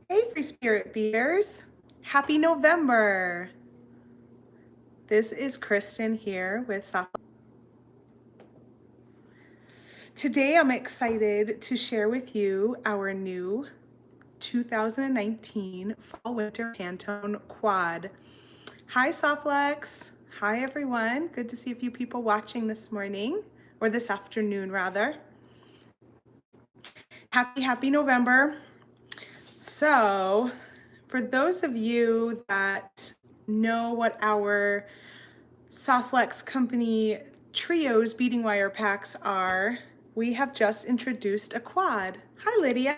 Hey, Free Spirit Beaters. Happy November. This is Kristen here with Soft. Today I'm excited to share with you our new 2019 Fall Winter Pantone Quad. Hi, Softlex. Hi, everyone. Good to see a few people watching this morning, or this afternoon, rather. Happy November. So, for those of you that know what our Softlex Company Trios beading wire packs are, we have just introduced a quad. Hi, Lydia.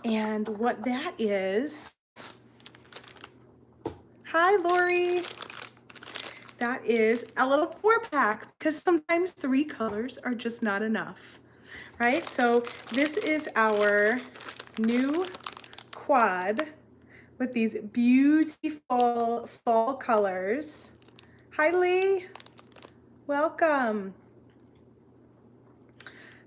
And what that is, hi, Lori. That is a little 4-pack because sometimes 3 colors are just not enough, right? So this is our new quad with these beautiful fall colors. Hi, Lee. Welcome.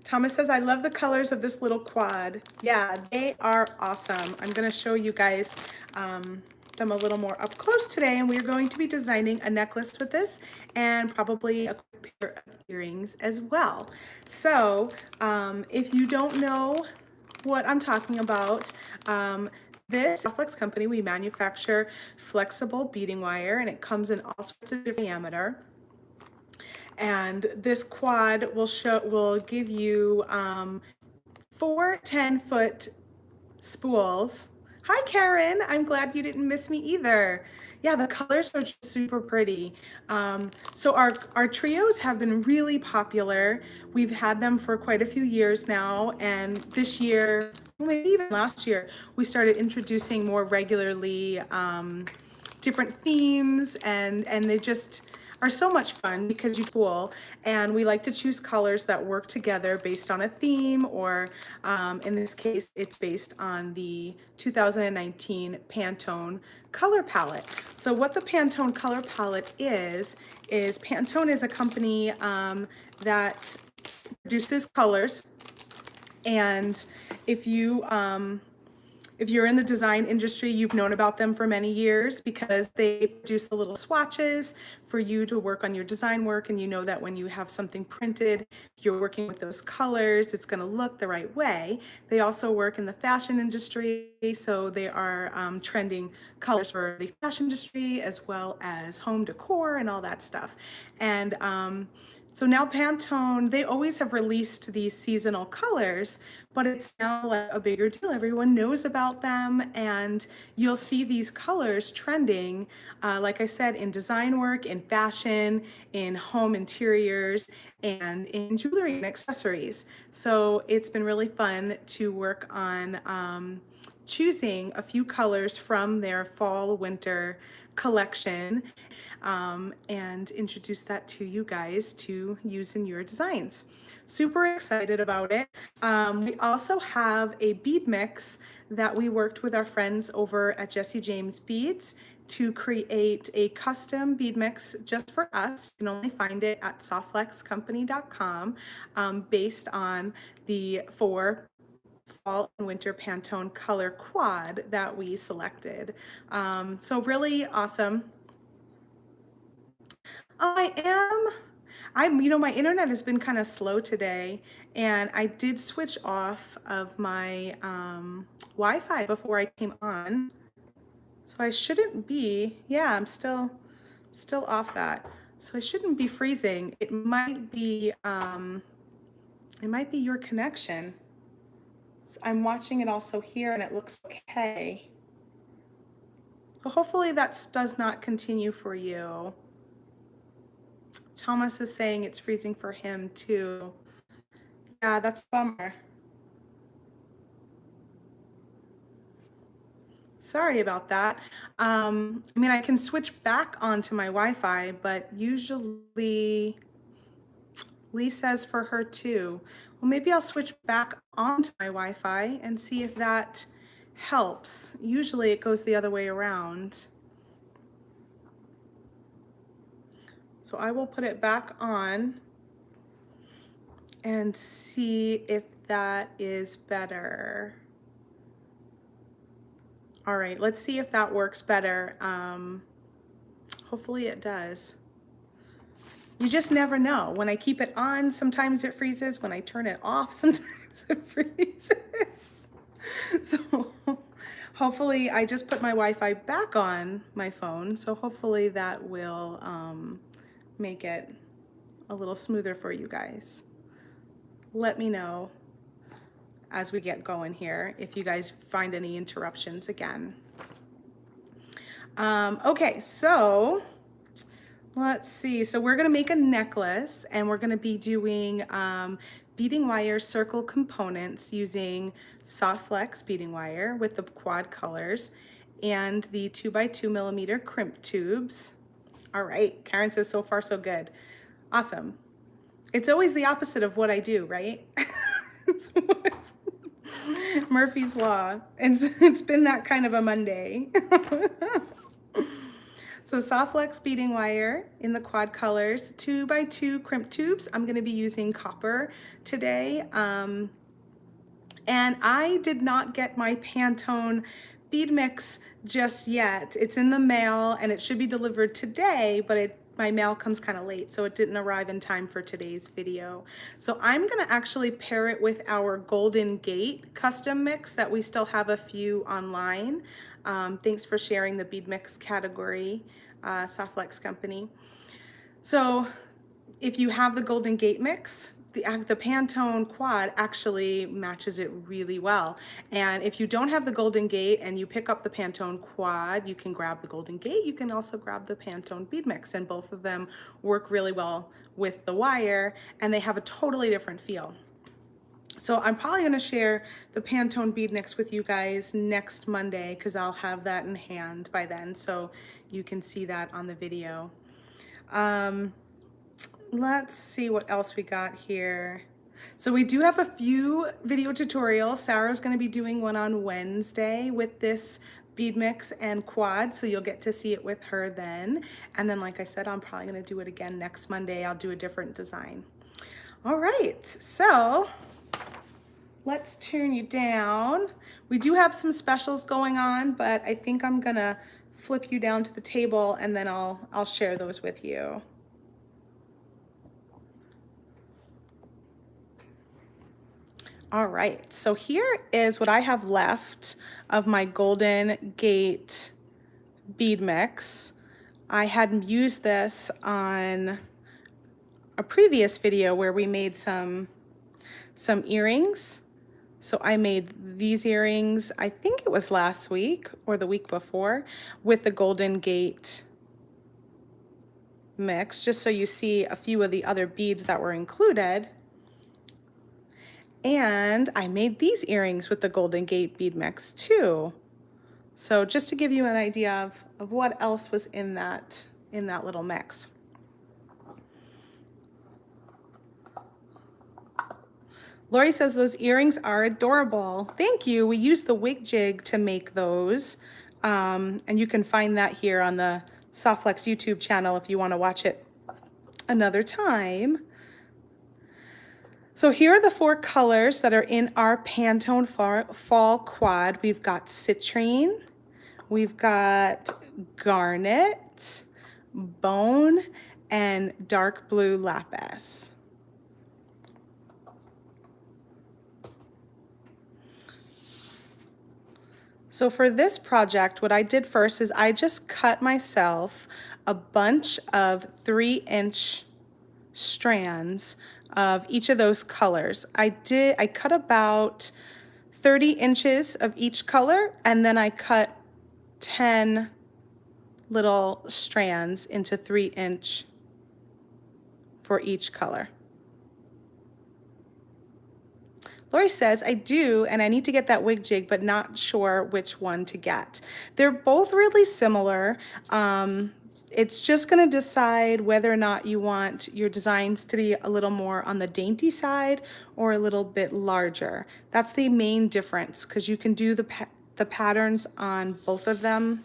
Thomas says, I love the colors of this little quad. Yeah, they are awesome. I'm gonna show you guys them a little more up close today, and we're going to be designing a necklace with this and probably a pair of earrings as well. So if you don't know what I'm talking about, this Softlex Company, we manufacture flexible beading wire, and it comes in all sorts of different diameter. And this quad will give you 4 10-foot spools. Hi, Karen. I'm glad you didn't miss me either. Yeah, the colors are just super pretty. So our trios have been really popular. We've had them for quite a few years now, and this year, well, maybe even last year, we started introducing more regularly different themes, and they just are so much fun because you're cool, and we like to choose colors that work together based on a theme, or in this case it's based on the 2019 Pantone color palette. So what the Pantone color palette is Pantone is a company that produces colors, and if you're in the design industry, you've known about them for many years because they produce the little swatches for you to work on your design work, and you know that when you have something printed, you're working with those colors, it's going to look the right way. They also work in the fashion industry, so they are trending colors for the fashion industry as well as home decor and all that stuff. And so now Pantone, they always have released these seasonal colors, but it's now like a bigger deal. Everyone knows about them, and you'll see these colors trending, like I said, in design work, in fashion, in home interiors, and in jewelry and accessories. So it's been really fun to work on choosing a few colors from their fall winter collection and introduce that to you guys to use in your designs. Super excited about it. We also have a bead mix that we worked with our friends over at Jesse James Beads to create a custom bead mix just for us. You can only find it at softflexcompany.com, based on the 4 fall and winter Pantone color quad that we selected. So really awesome. My internet has been kind of slow today, and I did switch off of my Wi-Fi before I came on. So I shouldn't be, yeah, I'm still off that. So I shouldn't be freezing. It might be your connection. So I'm watching it also here, and it looks okay. Well, hopefully that does not continue for you. Thomas is saying it's freezing for him too. Yeah, that's a bummer. Sorry about that. I mean, I can switch back onto my Wi-Fi, but usually Lee says for her too. Well, maybe I'll switch back onto my Wi-Fi and see if that helps. Usually it goes the other way around. So I will put it back on and see if that is better. All right, let's see if that works better. Hopefully it does. You just never know. When I keep it on, sometimes it freezes. When I turn it off, sometimes it freezes. So hopefully, I just put my Wi-Fi back on my phone, so hopefully that will make it a little smoother for you guys. Let me know as we get going here if you guys find any interruptions again. Okay, so let's see. So we're gonna make a necklace, and we're gonna be doing beading wire circle components using soft flex beading wire with the quad colors and the 2x2 millimeter crimp tubes. All right, Karen says so far so good. Awesome. It's always the opposite of what I do, right? Murphy's Law. It's been that kind of a Monday. So soft flex beading wire in the quad colors, 2x2 crimp tubes. I'm gonna be using copper today. And I did not get my Pantone bead mix just yet. It's in the mail and it should be delivered today, but my mail comes kind of late, so it didn't arrive in time for today's video. So I'm gonna actually pair it with our Golden Gate custom mix that we still have a few online. Thanks for sharing the bead mix category, Soft Flex Company. So if you have the Golden Gate mix, the Pantone Quad actually matches it really well. And if you don't have the Golden Gate and you pick up the Pantone Quad, you can grab the Golden Gate. You can also grab the Pantone Bead Mix, and both of them work really well with the wire, and they have a totally different feel. So I'm probably gonna share the Pantone Bead Mix with you guys next Monday, because I'll have that in hand by then, so you can see that on the video. Let's see what else we got here. So we do have a few video tutorials. Sarah's gonna be doing one on Wednesday with this bead mix and quad, so you'll get to see it with her then. And then, like I said, I'm probably gonna do it again next Monday. I'll do a different design. All right, so let's turn you down. We do have some specials going on, but I think I'm gonna flip you down to the table and then I'll share those with you. All right, so here is what I have left of my Golden Gate bead mix. I had used this on a previous video where we made some earrings. So I made these earrings, I think it was last week or the week before, with the Golden Gate mix, just so you see a few of the other beads that were included. And I made these earrings with the Golden Gate bead mix too. So just to give you an idea of what else was in that little mix. Lori says those earrings are adorable. Thank you. We used the wig jig to make those. And you can find that here on the Soft Flex YouTube channel if you want to watch it another time. So here are the 4 colors that are in our Pantone Fall Quad. We've got citrine, we've got garnet, bone, and dark blue lapis. So for this project, what I did first is I just cut myself a bunch of 3-inch strands of each of those colors. I cut about 30 inches of each color, and then I cut 10 little strands into 3-inch for each color. Lori says, I do, and I need to get that wig jig, but not sure which one to get. They're both really similar. It's just gonna decide whether or not you want your designs to be a little more on the dainty side or a little bit larger. That's the main difference, because you can do the patterns on both of them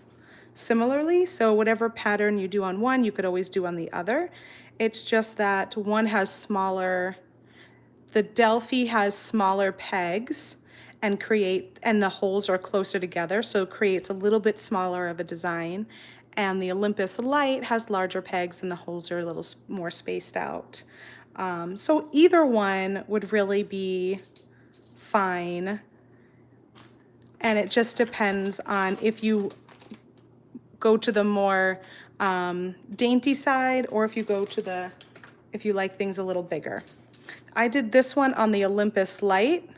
similarly. So whatever pattern you do on one, you could always do on the other. It's just that one has smaller, the Delphi has smaller pegs, and the holes are closer together, so it creates a little bit smaller of a design. And the Olympus Light has larger pegs and the holes are a little more spaced out. So either one would really be fine. And it just depends on if you go to the more dainty side, or if you go to if you like things a little bigger. I did this one on the Olympus Light,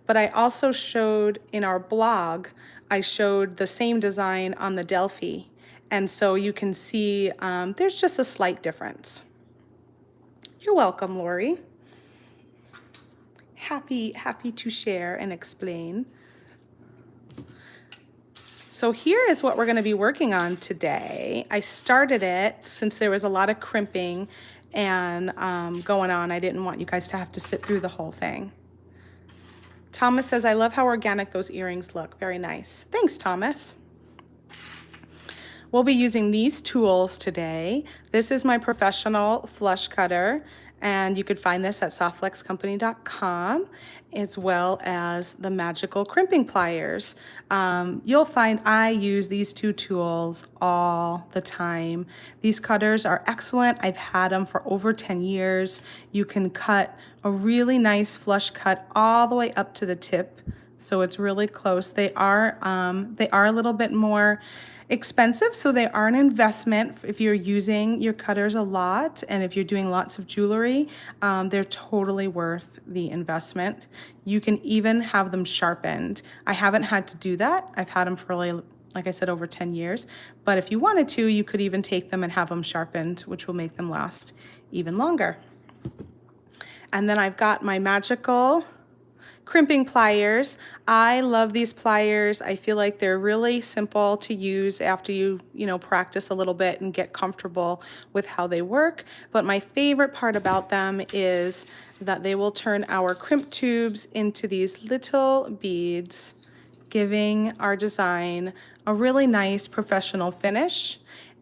but I also showed in our blog, I showed the same design on the Delphi. And so you can see there's just a slight difference. You're welcome, Lori. Happy to share and explain. So here is what we're going to be working on today. I started it since there was a lot of crimping and going on. I didn't want you guys to have to sit through the whole thing. Thomas says, I love how organic those earrings look. Very nice. Thanks, Thomas. We'll be using these tools today. This is my professional flush cutter, and you could find this at softflexcompany.com, as well as the magical crimping pliers. You'll find I use these two tools all the time. These cutters are excellent. I've had them for over 10 years. You can cut a really nice flush cut all the way up to the tip, so it's really close. They are a little bit more expensive, so they are an investment if you're using your cutters a lot, and if you're doing lots of jewelry, they're totally worth the investment. You can even have them sharpened. I haven't had to do that. I've had them for like I said, over 10 years, but if you wanted to, you could even take them and have them sharpened, which will make them last even longer. And then I've got my magical crimping pliers. I love these pliers. I feel like they're really simple to use after you practice a little bit and get comfortable with how they work. But my favorite part about them is that they will turn our crimp tubes into these little beads, giving our design a really nice professional finish.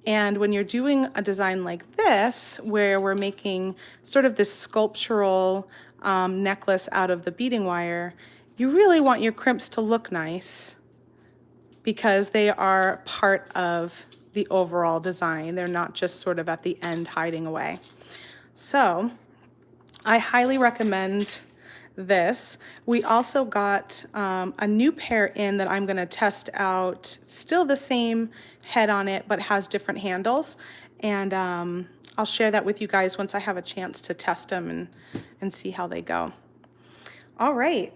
And when you're doing a design like this, where we're making sort of this sculptural necklace out of the beading wire, you really want your crimps to look nice because they are part of the overall design. They're not just sort of at the end hiding away. So I highly recommend this. We also got a new pair in that I'm going to test out. Still the same head on it, but has different handles. And I'll share that with you guys once I have a chance to test them and see how they go. All right.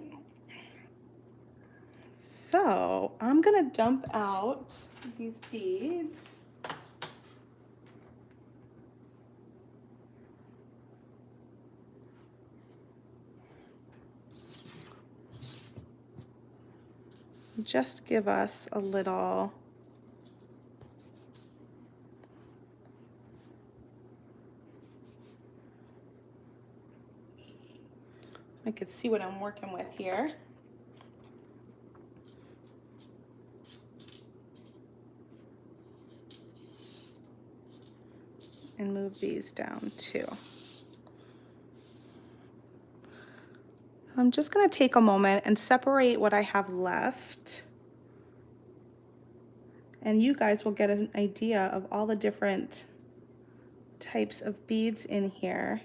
So I'm going to dump out these beads. Just give us a little I could see what I'm working with here. And move these down too. I'm just going to take a moment and separate what I have left. And you guys will get an idea of all the different types of beads in here.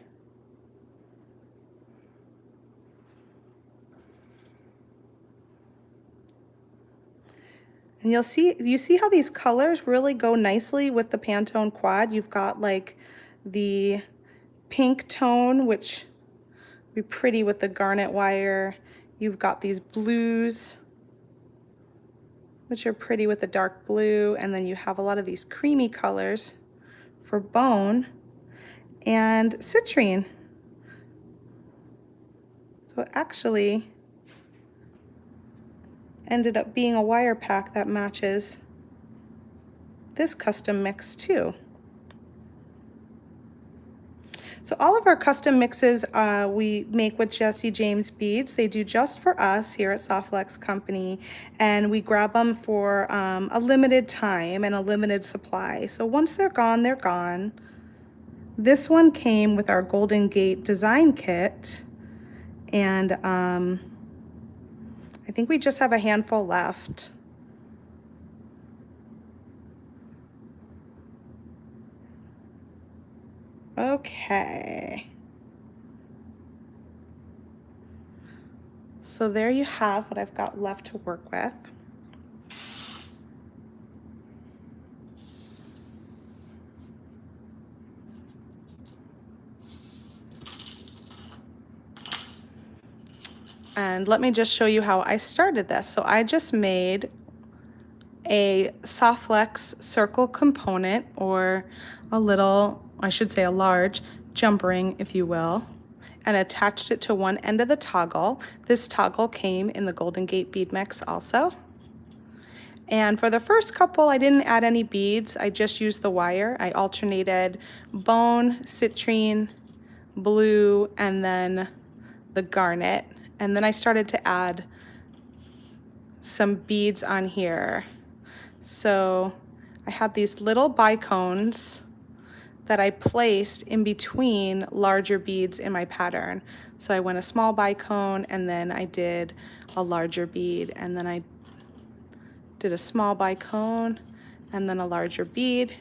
And you see how these colors really go nicely with the Pantone Quad? You've got like the pink tone, which would be pretty with the garnet wire. You've got these blues, which are pretty with the dark blue. And then you have a lot of these creamy colors for bone and citrine. So it actually ended up being a wire pack that matches this custom mix too. So all of our custom mixes we make with Jesse James Beads. They do just for us here at Softflex Company, and we grab them for a limited time and a limited supply. So once they're gone, they're gone. This one came with our Golden Gate design kit, and I think we just have a handful left. Okay. So there you have what I've got left to work with. And let me just show you how I started this. So I just made a soft flex circle component, or a little, I should say a large jump ring, if you will, and attached it to one end of the toggle. This toggle came in the Golden Gate bead mix also. And for the first couple, I didn't add any beads. I just used the wire. I alternated bone, citrine, blue, and then the garnet. And then I started to add some beads on here. So I had these little bicones that I placed in between larger beads in my pattern. So I went a small bicone, and then I did a larger bead, and then I did a small bicone, and then a larger bead,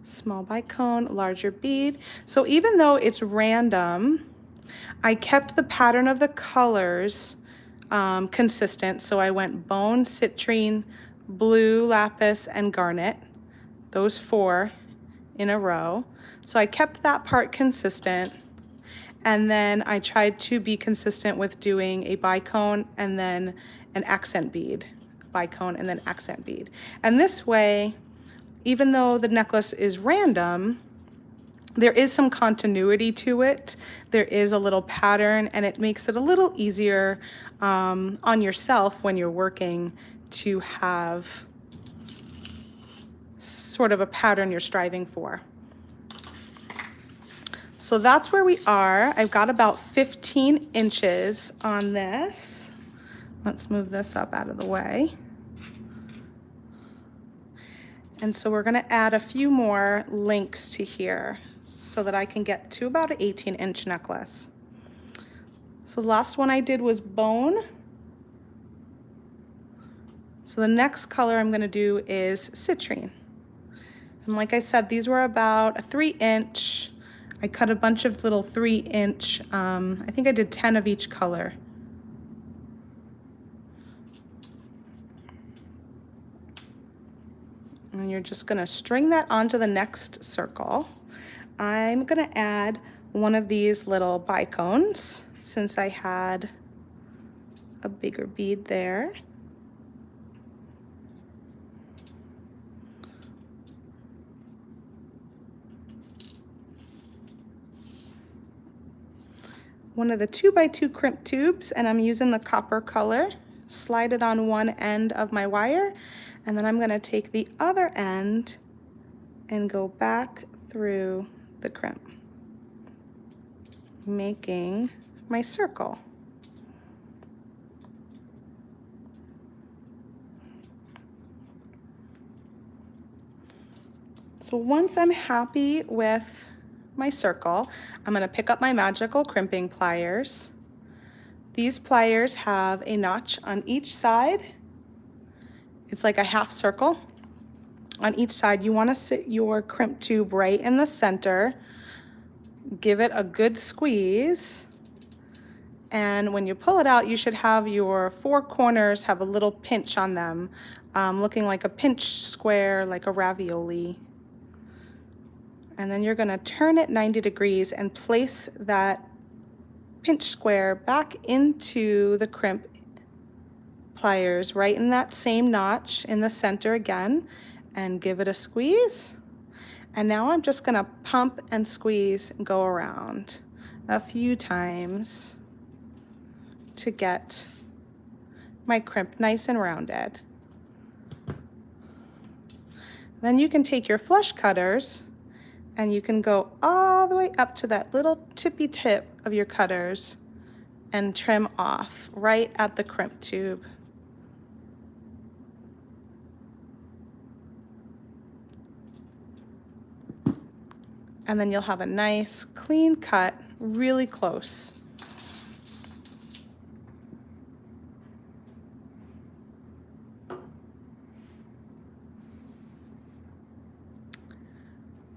small bicone, larger bead. So even though it's random, I kept the pattern of the colors consistent. So I went bone, citrine, blue, lapis, and garnet, those 4 in a row. So I kept that part consistent. And then I tried to be consistent with doing a bicone and then an accent bead, bicone and then accent bead. And this way, even though the necklace is random, there is some continuity to it. There is a little pattern, and it makes it a little easier on yourself when you're working to have sort of a pattern you're striving for. So that's where we are. I've got about 15 inches on this. Let's move this up out of the way. And so we're gonna add a few more links to here so that I can get to about an 18-inch necklace. So the last one I did was bone. So the next color I'm gonna do is citrine. And like I said, these were about a 3-inch. I cut a bunch of little 3-inch, I think I did 10 of each color. And you're just gonna string that onto the next circle. I'm gonna add one of these little bicones since I had a bigger bead there. One of the 2x2 crimp tubes, and I'm using the copper color. Slide it on one end of my wire, and then I'm gonna take the other end and go back through the crimp, making my circle. So once I'm happy with my circle, I'm gonna pick up my magical crimping pliers. These pliers have a notch on each side. It's like a half circle. On each side, you wanna sit your crimp tube right in the center. Give it a good squeeze. And when you pull it out, you should have your 4 corners have a little pinch on them, looking like a pinch square, like a ravioli. And then you're gonna turn it 90 degrees and place that pinch square back into the crimp pliers, right in that same notch in the center again, and give it a squeeze. And now I'm just gonna pump and squeeze and go around a few times to get my crimp nice and rounded. Then you can take your flush cutters and you can go all the way up to that little tippy tip of your cutters and trim off right at the crimp tube. And then you'll have a nice clean cut, really close.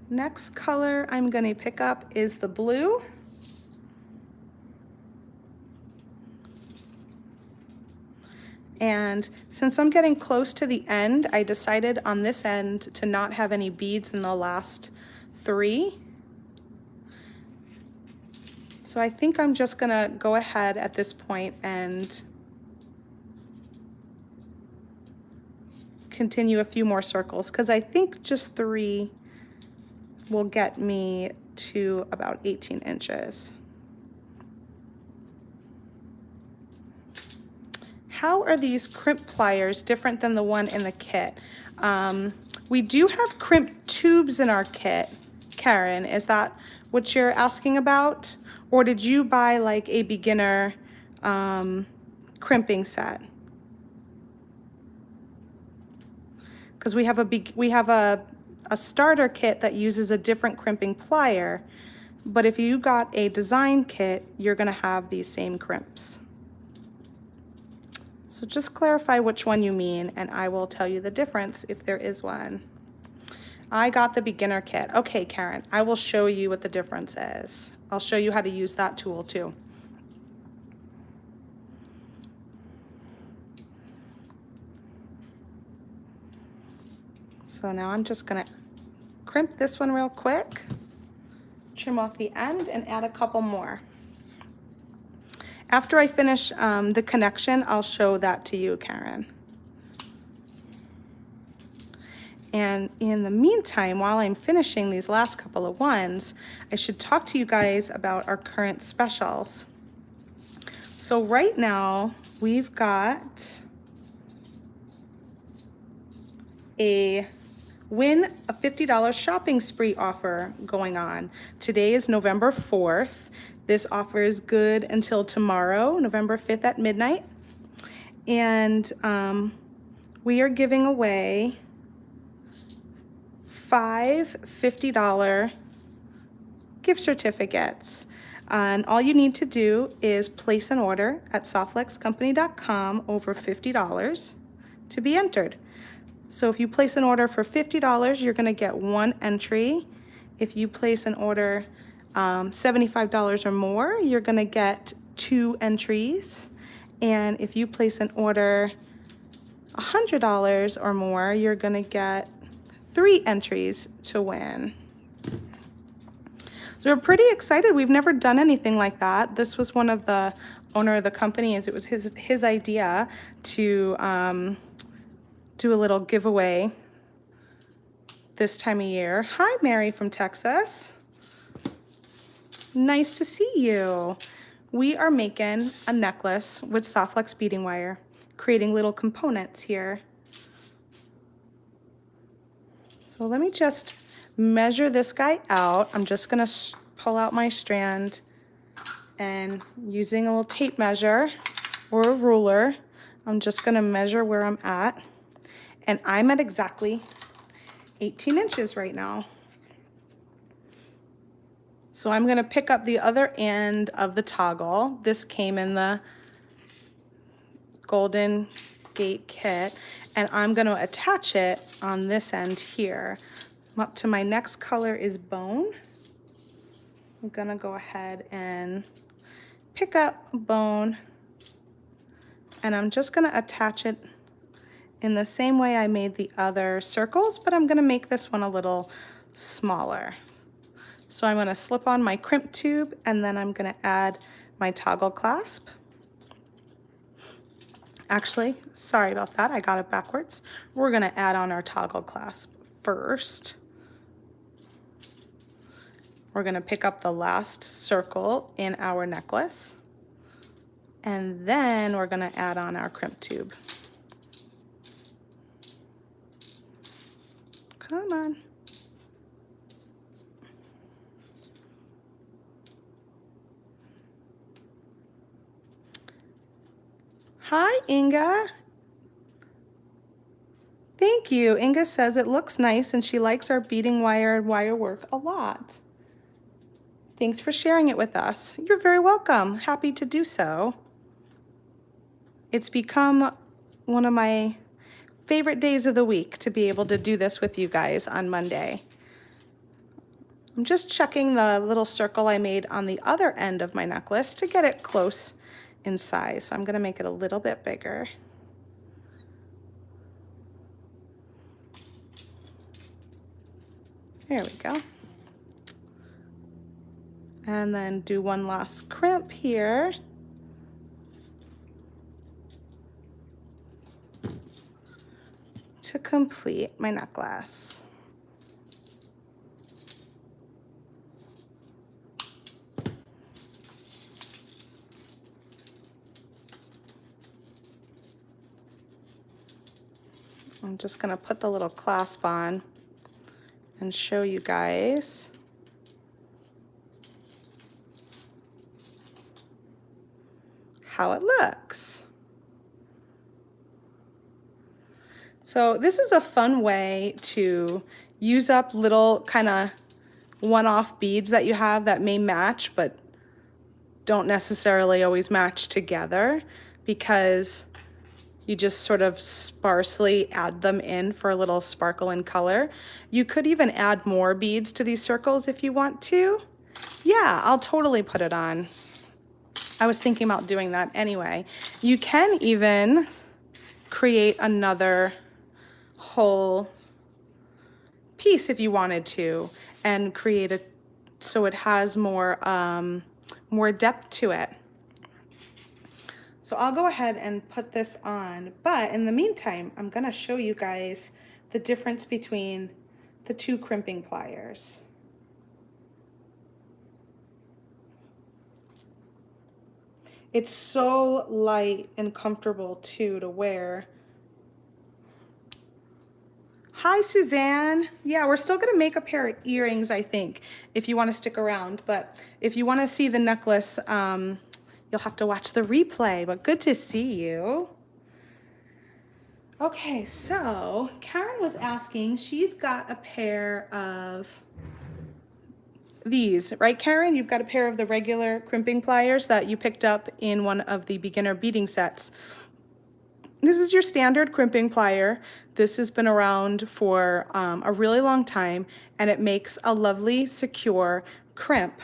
Next color I'm going to pick up is the blue. And since I'm getting close to the end, I decided on this end to not have any beads in the last 3. So I think I'm just gonna go ahead at this point and continue a few more circles, because I think just 3 will get me to about 18 inches. How are these crimp pliers different than the one in the kit? We do have crimp tubes in our kit. Karen, is that what you're asking about? Or did you buy like a beginner crimping set? Because we have a starter kit that uses a different crimping plier, but if you got a design kit, you're gonna have these same crimps. So just clarify which one you mean, and I will tell you the difference if there is one. I got the beginner kit. Okay, Karen, I will show you what the difference is. I'll show you how to use that tool too. So now I'm just gonna crimp this one real quick, trim off the end, and add a couple more. After I finish the connection, I'll show that to you, Karen. And in the meantime, while I'm finishing these last couple of ones, I should talk to you guys about our current specials. So right now, we've got a win a $50 shopping spree offer going on. Today is November 4th. This offer is good until tomorrow, November 5th at midnight. And we are giving away 5 $50 gift certificates. And all you need to do is place an order at softflexcompany.com over $50 to be entered. So if you place an order for $50, you're gonna get 1 entry. If you place an order $75 or more, you're gonna get 2 entries. And if you place an order $100 or more, you're gonna get 3 entries to win. So we're pretty excited. We've never done anything like that. This was one of the owner of the company, it was his idea to do a little giveaway this time of year. Hi, Mary from Texas. Nice to see you. We are making a necklace with Softflex beading wire, creating little components here. So let me just measure this guy out. I'm just gonna pull out my strand, and using a little tape measure or a ruler, I'm just gonna measure where I'm at. And I'm at exactly 18 inches right now. So I'm gonna pick up the other end of the toggle. This came in the Golden Gate kit, and I'm gonna attach it on this end here. I'm up to my next color is bone. I'm gonna go ahead and pick up bone, and I'm just gonna attach it in the same way I made the other circles, but I'm gonna make this one a little smaller. So I'm gonna slip on my crimp tube, and then I'm gonna add my toggle clasp. Actually, sorry about that, I got it backwards. We're gonna add on our toggle clasp first. We're gonna pick up the last circle in our necklace, and then we're gonna add on our crimp tube. Come on. Hi, Inga. Thank you. Inga says it looks nice and she likes our beading wire and wire work a lot. Thanks for sharing it with us. You're very welcome. Happy to do so. It's become one of my favorite days of the week to be able to do this with you guys on Monday. I'm just checking the little circle I made on the other end of my necklace to get it close in size. So I'm gonna make it a little bit bigger. There we go. And then do one last crimp here. To complete my necklace. I'm just gonna put the little clasp on and show you guys. How it looks. So this is a fun way to use up little kind of one-off beads that you have that may match but don't necessarily always match together, because you just sort of sparsely add them in for a little sparkle and color. You could even add more beads to these circles if you want to. Yeah, I'll totally put it on. I was thinking about doing that anyway. You can even create another whole piece if you wanted to, and create it so it has more more depth to it. So I'll go ahead and put this on, but in the meantime, I'm gonna show you guys the difference between the two crimping pliers. It's so light and comfortable too to wear. Hi, Suzanne. Yeah, we're still gonna make a pair of earrings, I think, if you wanna stick around. But if you wanna see the necklace, you'll have to watch the replay, but good to see you. Okay, so Karen was asking, she's got a pair of these, right, Karen? You've got a pair of the regular crimping pliers that you picked up in one of the beginner beading sets. This is your standard crimping plier. This has been around for a really long time, and it makes a lovely, secure crimp.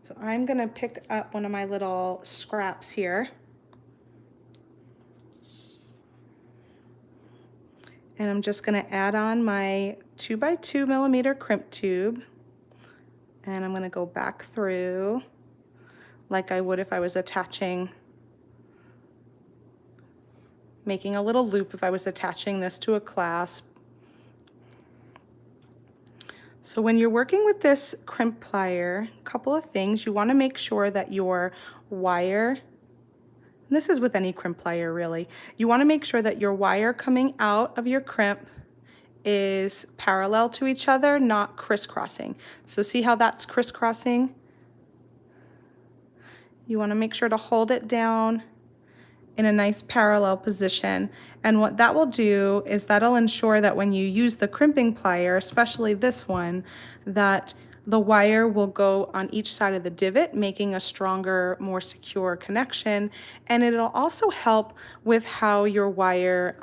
So I'm gonna pick up one of my little scraps here. And I'm just gonna add on my 2x2 millimeter crimp tube. And I'm gonna go back through like I would if I was attaching, making a little loop if I was attaching this to a clasp. So when you're working with this crimp plier, a couple of things. You want to make sure that your wire, and this is with any crimp plier really, you want to make sure that your wire coming out of your crimp is parallel to each other, not crisscrossing. So see how that's crisscrossing? You want to make sure to hold it down in a nice parallel position. And what that will do is that'll ensure that when you use the crimping plier, especially this one, that the wire will go on each side of the divot, making a stronger, more secure connection. And it'll also help with how your wire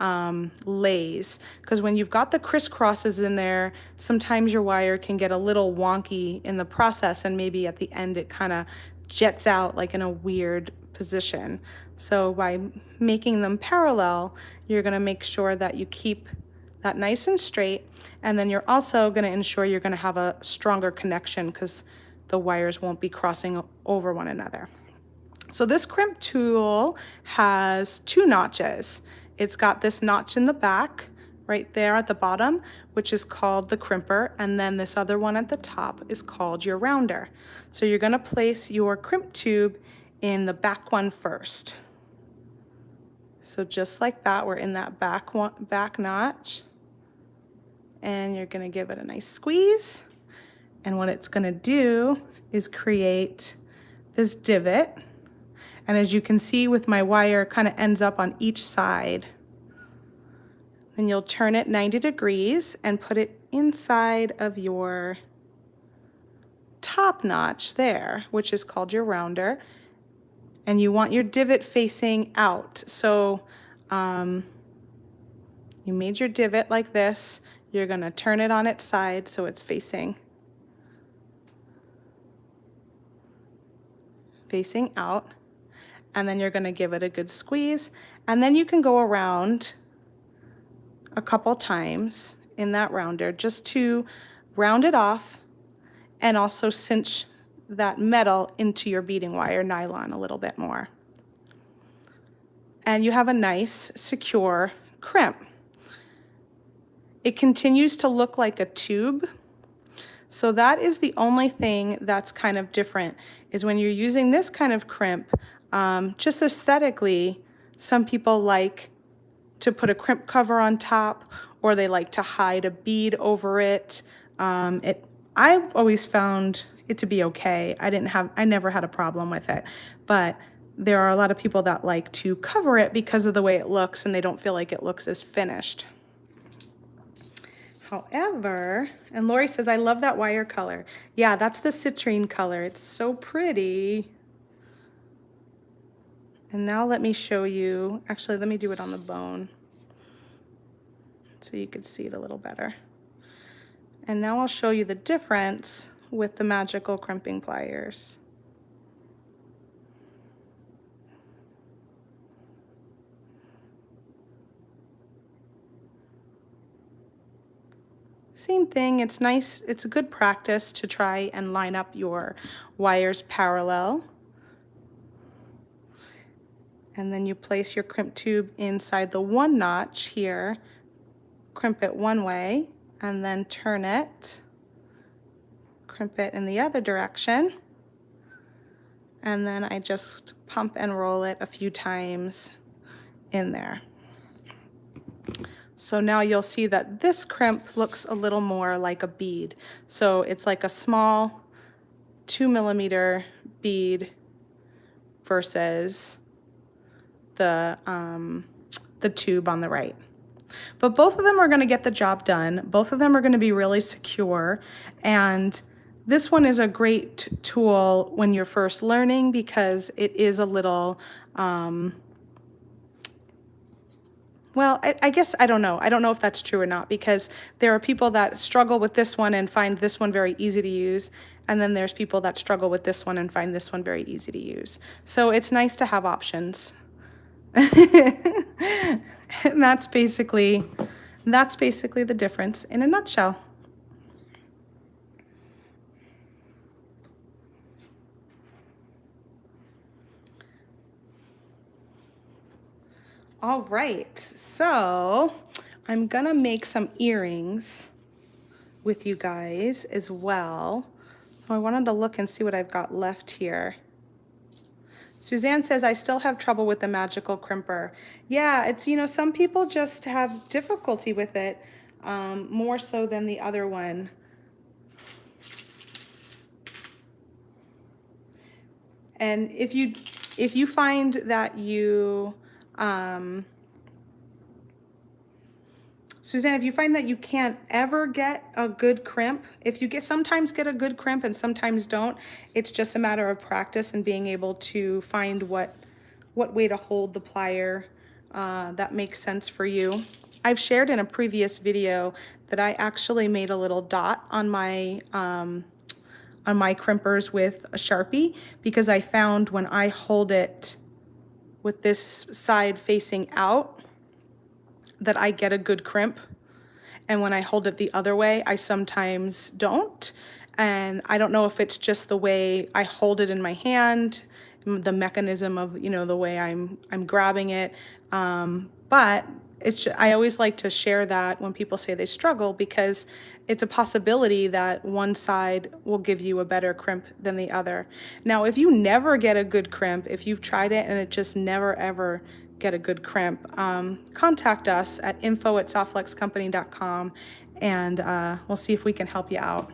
lays. Because when you've got the crisscrosses in there, sometimes your wire can get a little wonky in the process, and maybe at the end it kind of jets out like in a weird position. So by making them parallel, you're going to make sure that you keep that nice and straight, and then you're also going to ensure you're going to have a stronger connection because the wires won't be crossing over one another. So this crimp tool has two notches. It's got this notch in the back right there at the bottom, which is called the crimper, and then this other one at the top is called your rounder. So you're going to place your crimp tube in the back one first. So just like that, we're in that back notch, and you're going to give it a nice squeeze. And what it's going to do is create this divot. And as you can see with my wire, kind of ends up on each side. Then you'll turn it 90 degrees and put it inside of your top notch there, which is called your rounder. And you want your divot facing out. So you made your divot like this. You're gonna turn it on its side so it's facing out, and then you're gonna give it a good squeeze, and then you can go around a couple times in that rounder just to round it off and also cinch that metal into your beading wire nylon a little bit more. And you have a nice, secure crimp. It continues to look like a tube. So that is the only thing that's kind of different, is when you're using this kind of crimp, just aesthetically, some people like to put a crimp cover on top, or they like to hide a bead over it. I've always found it to be okay. I never had a problem with it, but there are a lot of people that like to cover it because of the way it looks and they don't feel like it looks as finished. However, and Lori says, I love that wire color. Yeah, that's the citrine color. It's so pretty. And now let me show you, actually, let me do it on the bone so you can see it a little better. And now I'll show you the difference with the magical crimping pliers. Same thing, it's nice, it's a good practice to try and line up your wires parallel. And then you place your crimp tube inside the one notch here, crimp it one way, and then turn it, crimp it in the other direction. And then I just pump and roll it a few times in there. So now you'll see that this crimp looks a little more like a bead. So it's like a small 2mm bead versus the tube on the right. But both of them are gonna get the job done. Both of them are gonna be really secure. And this one is a great tool when you're first learning because it is a little, well, I guess, I don't know. I don't know if that's true or not, because there are people that struggle with this one and find this one very easy to use. And then there's people that struggle with this one and find this one very easy to use. So it's nice to have options. And that's basically the difference in a nutshell. All right, so I'm gonna make some earrings with you guys as well. I wanted to look and see what I've got left here. Suzanne says, I still have trouble with the magical crimper. Yeah, it's, you know, some people just have difficulty with it, more so than the other one. And if you find that you, Suzanne, if you find that you can't ever get a good crimp, if you sometimes get a good crimp and sometimes don't, it's just a matter of practice and being able to find what way to hold the plier that makes sense for you. I've shared in a previous video that I actually made a little dot on my crimpers with a Sharpie, because I found when I hold it with this side facing out that I get a good crimp, and when I hold it the other way I sometimes don't. And I don't know if it's just the way I hold it in my hand, the mechanism of, you know, the way I'm grabbing it, but I always like to share that when people say they struggle, because it's a possibility that one side will give you a better crimp than the other. Now, if you never get a good crimp, if you've tried it and it just never ever get a good crimp, contact us at info@softflexcompany.com and we'll see if we can help you out.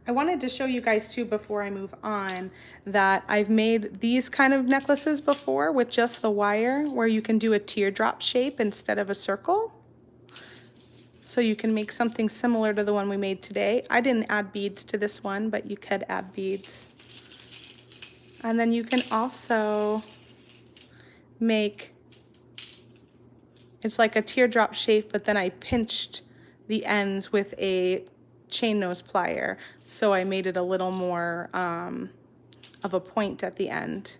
I wanted to show you guys too, before I move on, that I've made these kind of necklaces before with just the wire, where you can do a teardrop shape instead of a circle. So you can make something similar to the one we made today. I didn't add beads to this one, but you could add beads. And then you can also make It's like a teardrop shape, but then I pinched the ends with a chain nose plier, so I made it a little more of a point at the end.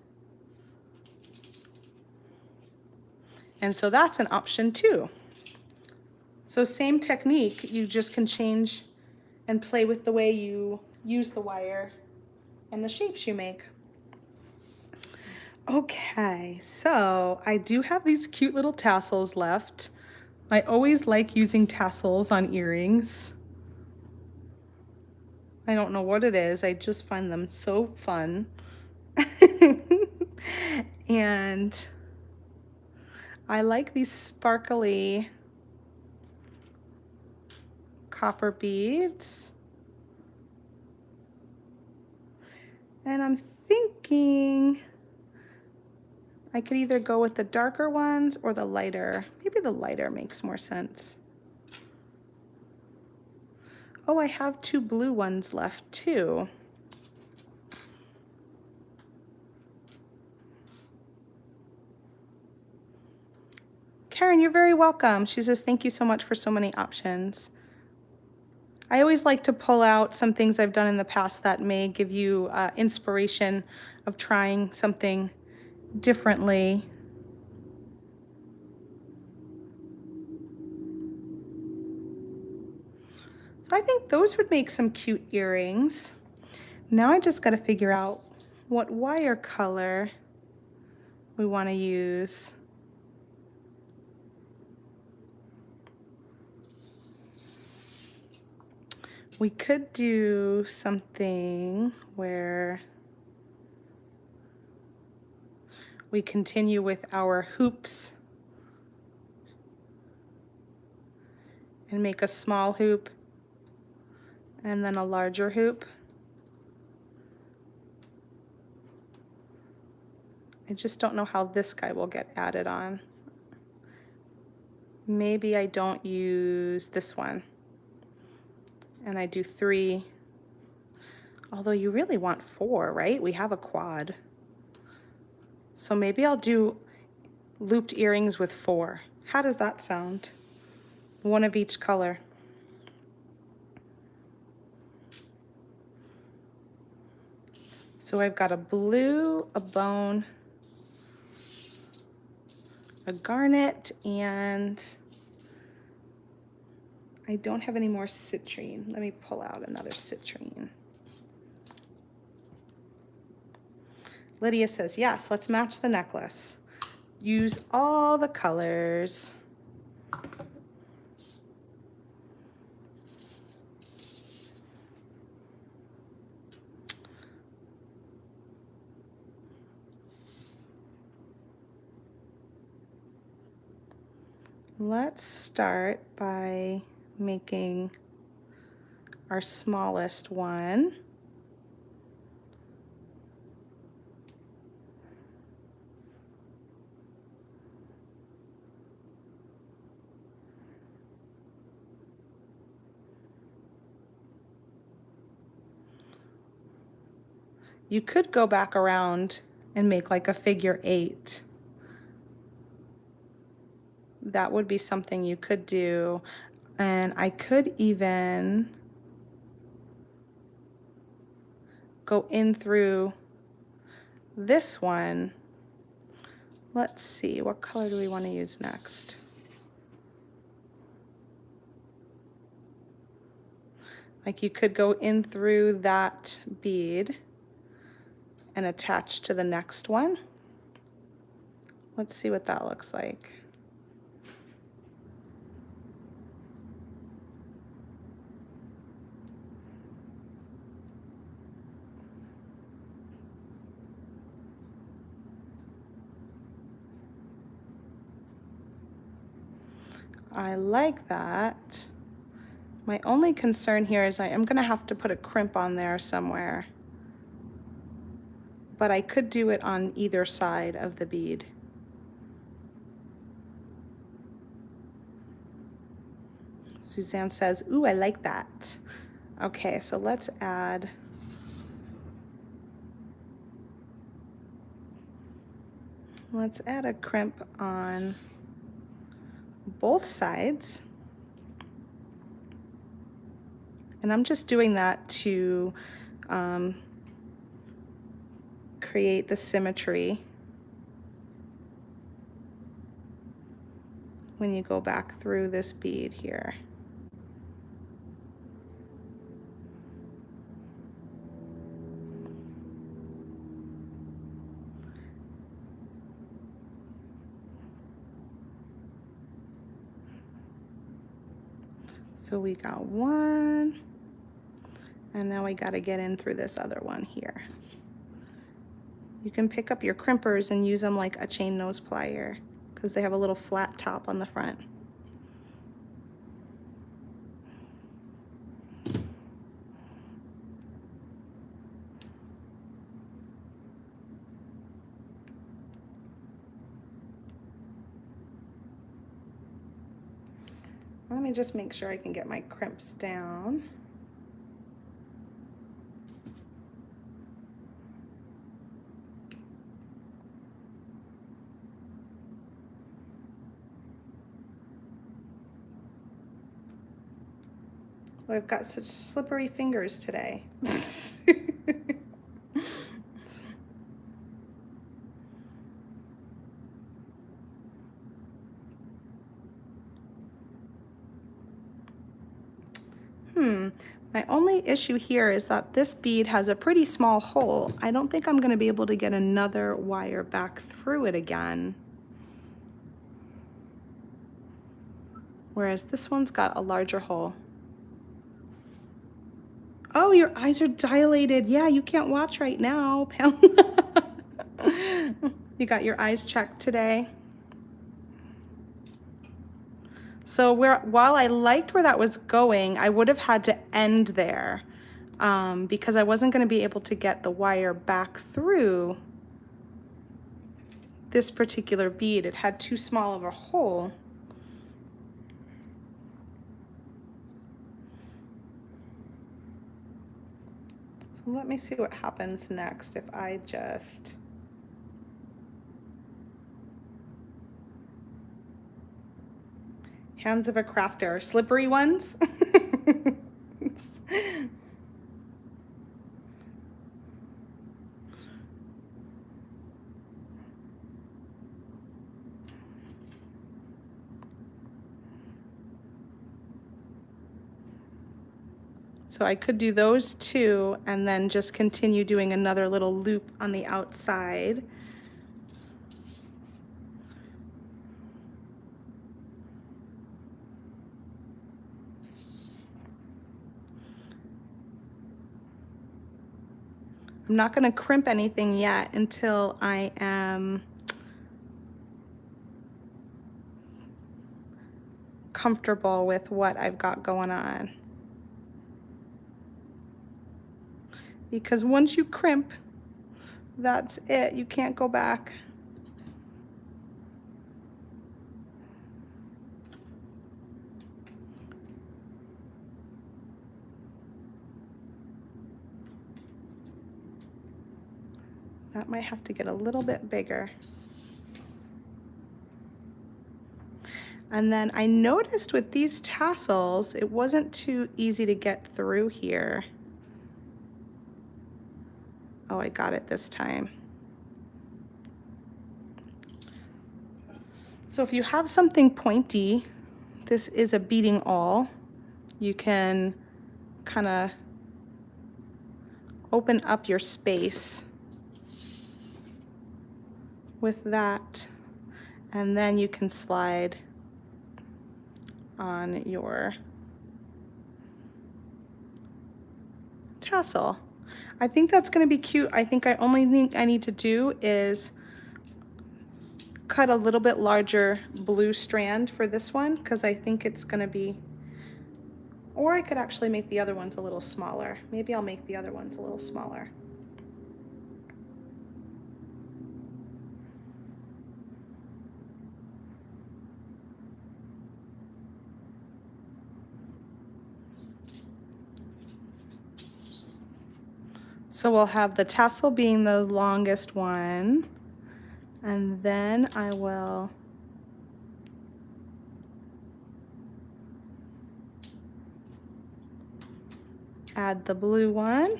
And so that's an option too. So same technique, you just can change and play with the way you use the wire and the shapes you make. Okay, so I do have these cute little tassels left. I always like using tassels on earrings. I don't know what it is, I just find them so fun. And I like these sparkly copper beads. And I'm thinking I could either go with the darker ones or the lighter. Maybe the lighter makes more sense. Oh, I have 2 blue ones left too. Karen, you're very welcome. She says, thank you so much for so many options. I always like to pull out some things I've done in the past that may give you inspiration of trying something differently. So I think those would make some cute earrings. Now I just got to figure out what wire color we want to use. We could do something where we continue with our hoops and make a small hoop and then a larger hoop. I just don't know how this guy will get added on. Maybe I don't use this one and I do 3, although you really want 4, right? We have a quad. So maybe I'll do looped earrings with 4. How does that sound? 1 of each color. So I've got a blue, a bone, a garnet, and I don't have any more citrine. Let me pull out another citrine. Lydia says, yes, let's match the necklace. Use all the colors. Let's start by making our smallest one. You could go back around and make like a figure 8. That would be something you could do. And I could even go in through this one. Let's see, what color do we want to use next? Like you could go in through that bead and attach to the next one. Let's see what that looks like. I like that. My only concern here is I am going to have to put a crimp on there somewhere. But I could do it on either side of the bead. Suzanne says, ooh, I like that. Okay, so let's add a crimp on both sides. And I'm just doing that to create the symmetry when you go back through this bead here. So we got one, and now we got to get in through this other one here. You can pick up your crimpers and use them like a chain nose plier because they have a little flat top on the front. Let me just make sure I can get my crimps down. Oh, I've got such slippery fingers today. My only issue here is that this bead has a pretty small hole. I don't think I'm going to be able to get another wire back through it again. Whereas this one's got a larger hole. Oh, your eyes are dilated. Yeah, you can't watch right now, Pam. You got your eyes checked today. So while I liked where that was going, I would have had to end there because I wasn't going to be able to get the wire back through this particular bead. It had too small of a hole. So let me see what happens next if I just... Hands of a crafter, slippery ones. So I could do those two and then just continue doing another little loop on the outside. I'm not going to crimp anything yet until I am comfortable with what I've got going on. Because once you crimp, that's it. You can't go back. That might have to get a little bit bigger. And then I noticed with these tassels, it wasn't too easy to get through here. Oh, I got it this time. So if you have something pointy, this is a beading awl. You can kind of open up your space with that, and then you can slide on your tassel. I think that's going to be cute. I think I only think I need to do is cut a little bit larger blue strand for this one because I think it's going to be, or I could actually make the other ones a little smaller. Maybe I'll make the other ones a little smaller. So we'll have the tassel being the longest one, and then I will add the blue one,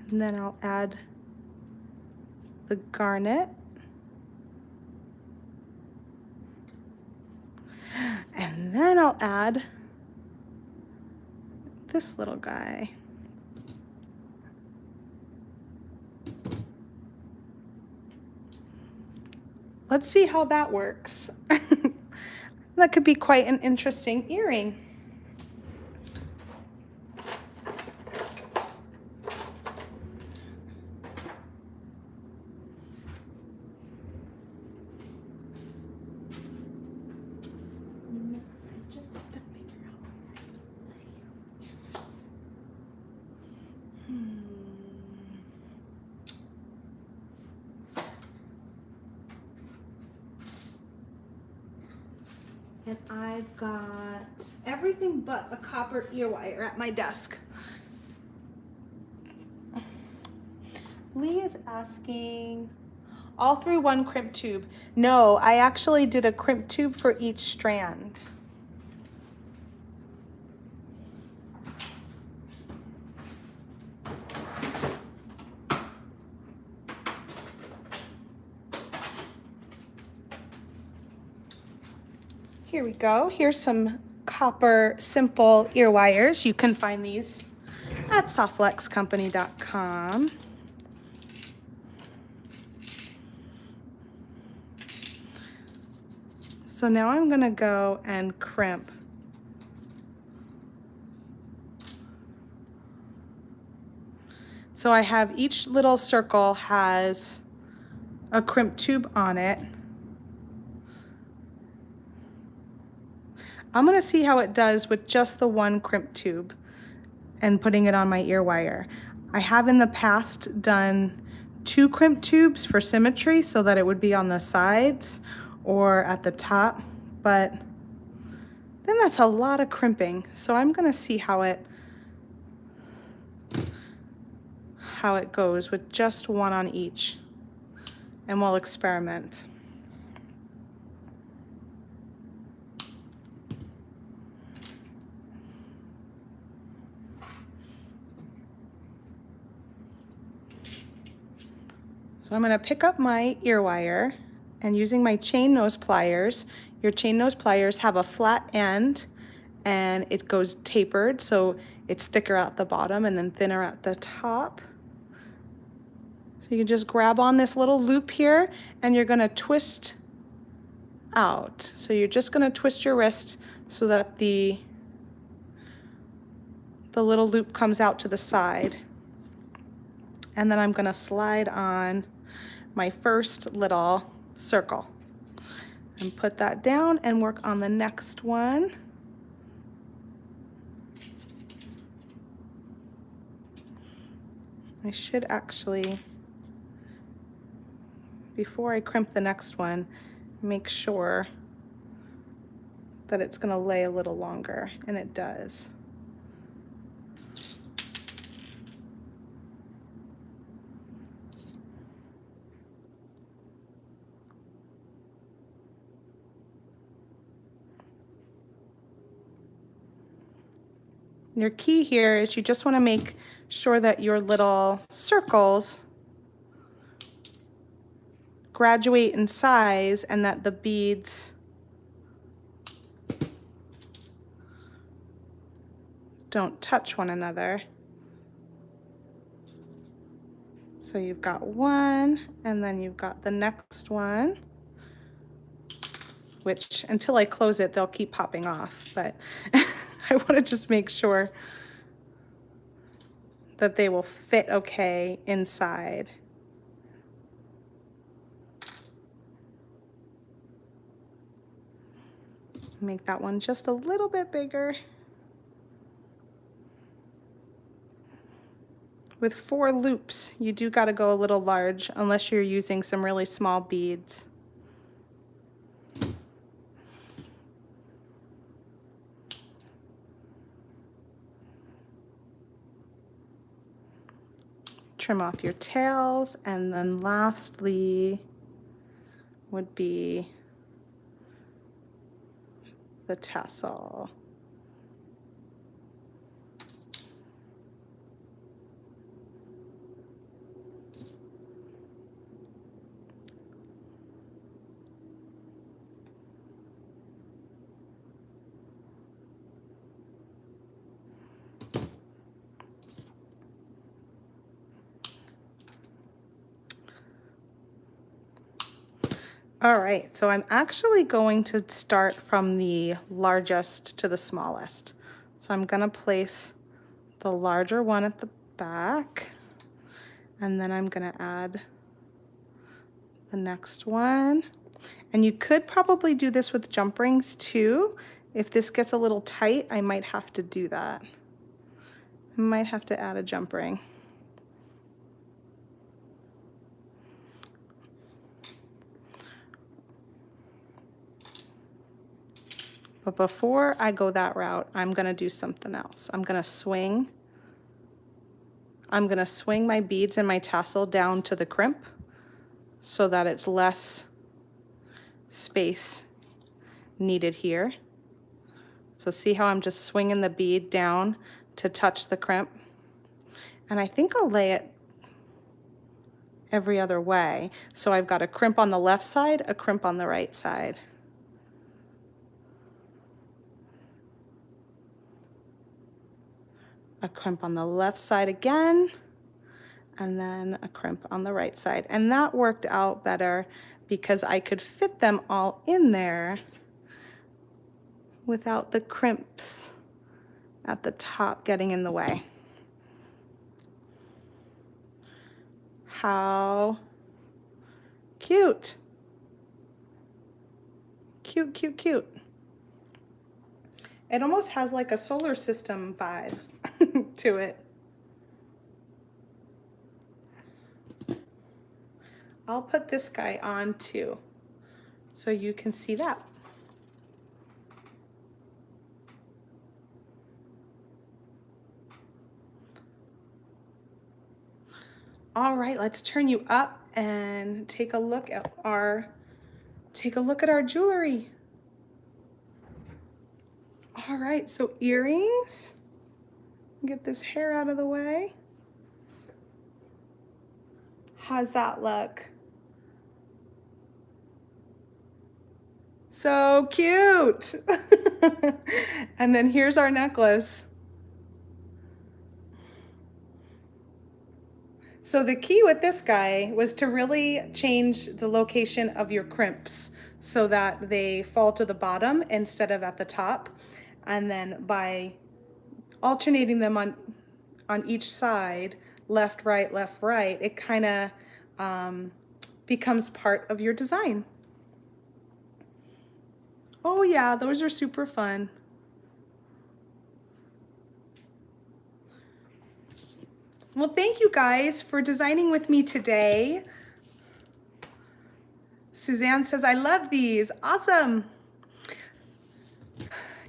and then I'll add the garnet, and then I'll add this little guy. Let's see how that works. That could be quite an interesting earring. And I've got everything but a copper ear wire at my desk. Lee is asking, all through one crimp tube. No, I actually did a crimp tube for each strand. Here we go. Here's some copper simple ear wires. You can find these at softflexcompany.com. So now I'm going to go and crimp. So I have each little circle has a crimp tube on it. I'm going to see how it does with just the one crimp tube and putting it on my ear wire. I have in the past done 2 crimp tubes for symmetry so that it would be on the sides or at the top, but then that's a lot of crimping. So I'm going to see how it goes with just one on each, and we'll experiment. So I'm going to pick up my ear wire, and using my chain nose pliers, your chain nose pliers have a flat end and it goes tapered, so it's thicker at the bottom and then thinner at the top. So you can just grab on this little loop here and you're going to twist out. So you're just going to twist your wrist so that the little loop comes out to the side. And then I'm going to slide on my first little circle and put that down and work on the next one. I should actually, before I crimp the next one, make sure that it's going to lay a little longer, and it does. Your key here is you just want to make sure that your little circles graduate in size and that the beads don't touch one another. So you've got one, and then you've got the next one, which until I close it, they'll keep popping off, but I want to just make sure that they will fit okay inside. Make that one just a little bit bigger. With 4 loops, you do got to go a little large unless you're using some really small beads. Trim off your tails, and then lastly would be the tassel. All right, so I'm actually going to start from the largest to the smallest. So I'm gonna place the larger one at the back, and then I'm gonna add the next one. And you could probably do this with jump rings too. If this gets a little tight, I might have to do that. I might have to add a jump ring. But before I go that route, I'm gonna do something else. I'm gonna swing my beads and my tassel down to the crimp so that it's less space needed here. So see how I'm just swinging the bead down to touch the crimp? And I think I'll lay it every other way. So I've got a crimp on the left side, a crimp on the right side. A crimp on the left side again, and then a crimp on the right side. And that worked out better because I could fit them all in there without the crimps at the top getting in the way. How cute. Cute, cute, cute. It almost has like a solar system vibe to it. I'll put this guy on too, so you can see that. All right, let's turn you up and take a look at our jewelry. All right, so earrings. Get this hair out of the way. How's that look? So cute. And then here's our necklace. So the key with this guy was to really change the location of your crimps so that they fall to the bottom instead of at the top. And then by alternating them on each side, left, right, it kind of becomes part of your design. Oh yeah, those are super fun. Well, thank you guys for designing with me today. Suzanne says, I love these. Awesome.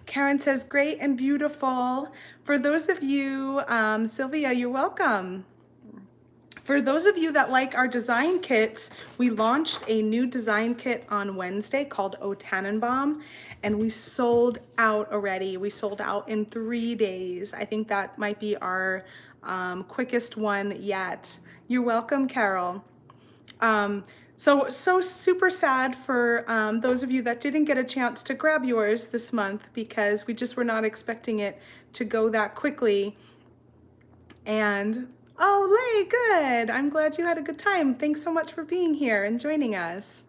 Karen says, great and beautiful. For those of you, Sylvia, you're welcome. For those of you that like our design kits, we launched a new design kit on Wednesday called O Tannenbaum, and we sold out already. We sold out in 3 days. I think that might be our quickest one yet. You're welcome, Carol. So super sad for those of you that didn't get a chance to grab yours this month because we just were not expecting it to go that quickly. And oh, Lay, good. I'm glad you had a good time. Thanks so much for being here and joining us.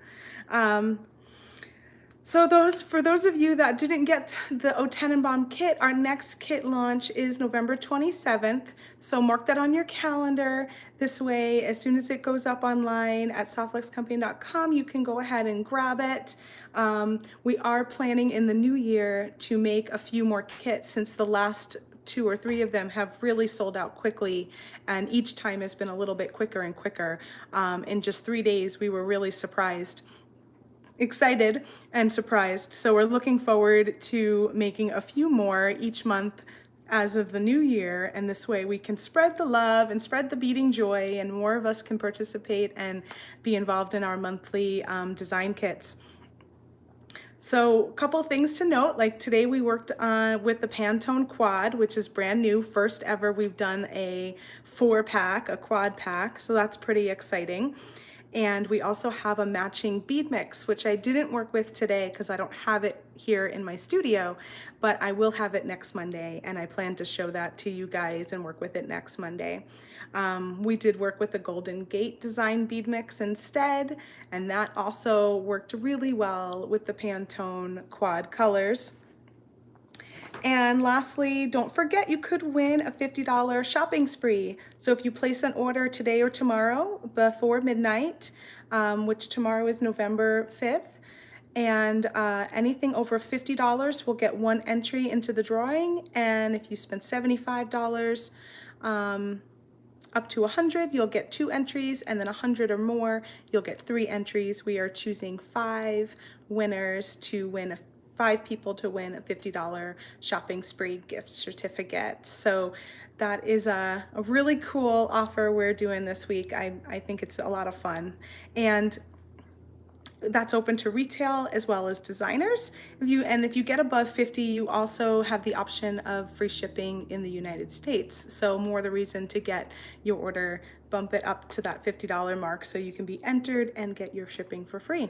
So for those of you that didn't get the O Tannenbaum kit, our next kit launch is November 27th. So mark that on your calendar. This way, as soon as it goes up online at softluxcompany.com, you can go ahead and grab it. We are planning in the new year to make a few more kits since the last 2 or 3 of them have really sold out quickly, and each time has been a little bit quicker and quicker. In just 3 days, we were really excited and surprised. So we're looking forward to making a few more each month as of the new year, and this way we can spread the love and spread the beading joy, and more of us can participate and be involved in our monthly design kits. So a couple things to note, like today we worked with the Pantone Quad, which is brand new, first ever we've done a 4-pack, a quad pack, so that's pretty exciting. And we also have a matching bead mix, which I didn't work with today because I don't have it here in my studio, but I will have it next Monday, and I plan to show that to you guys and work with it next Monday. We did work with the Golden Gate design bead mix instead, and that also worked really well with the Pantone quad colors. And lastly, don't forget you could win a $50 shopping spree. So if you place an order today or tomorrow before midnight, which tomorrow is November 5th, and anything over $50 will get one entry into the drawing. And if you spend $75, up to 100, you'll get 2 entries, and then 100 or more, you'll get 3 entries. We are choosing 5 winners to win 5 people to win a $50 shopping spree gift certificate. So that is a really cool offer we're doing this week. I think it's a lot of fun. And that's open to retail as well as designers. If you get above 50, you also have the option of free shipping in the United States. So more the reason to get your order, bump it up to that $50 mark so you can be entered and get your shipping for free.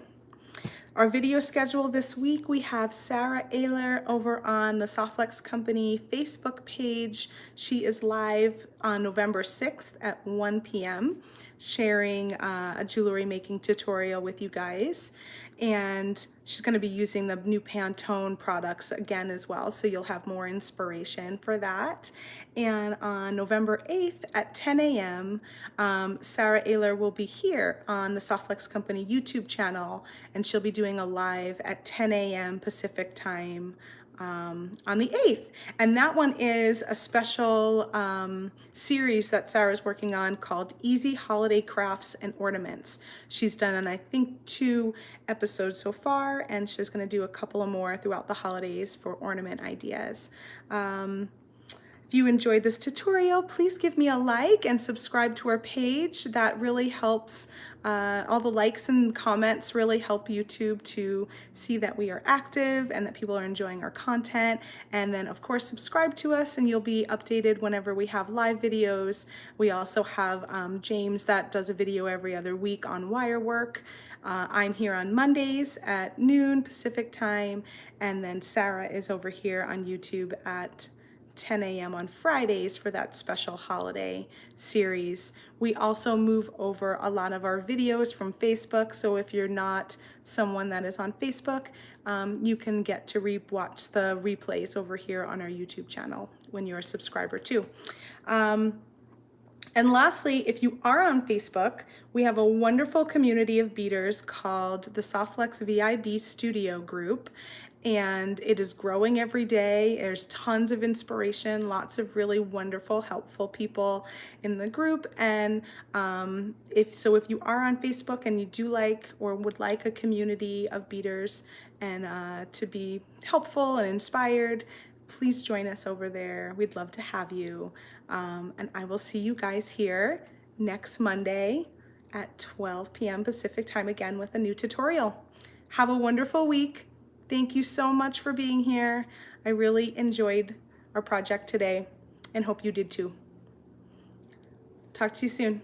Our video schedule this week, we have Sarah Ayler over on the Softflex Company Facebook page. She is live on November 6th at 1 p.m. sharing a jewelry making tutorial with you guys. And she's going to be using the new Pantone products again as well, so you'll have more inspiration for that. And on November 8th at 10 a.m., Sarah Ayler will be here on the Softflex Company YouTube channel, and she'll be doing a live at 10 a.m. Pacific time on the 8th. And that one is a special series that Sarah's working on called Easy Holiday Crafts and Ornaments. She's done, I think, 2 episodes so far, and she's going to do a couple of more throughout the holidays for ornament ideas. If you enjoyed this tutorial, please give me a like and subscribe to our page. That really helps. All the likes and comments really help YouTube to see that we are active and that people are enjoying our content. And then of course, subscribe to us and you'll be updated whenever we have live videos. We also have James that does a video every other week on wire work. I'm here on Mondays at noon Pacific time, and then Sarah is over here on YouTube at 10 a.m. on Fridays for that special holiday series. We also move over a lot of our videos from Facebook, so if you're not someone that is on Facebook, you can get to watch the replays over here on our YouTube channel when you're a subscriber too. And lastly, if you are on Facebook, we have a wonderful community of beaders called the Softflex VIB Studio Group, and it is growing every day. There's tons of inspiration, lots of really wonderful, helpful people in the group. And if you are on Facebook and you do like or would like a community of beaders and to be helpful and inspired, please join us over there. We'd love to have you. And I will see you guys here next Monday at 12 p.m. Pacific time again with a new tutorial. Have a wonderful week. Thank you so much for being here. I really enjoyed our project today and hope you did too. Talk to you soon.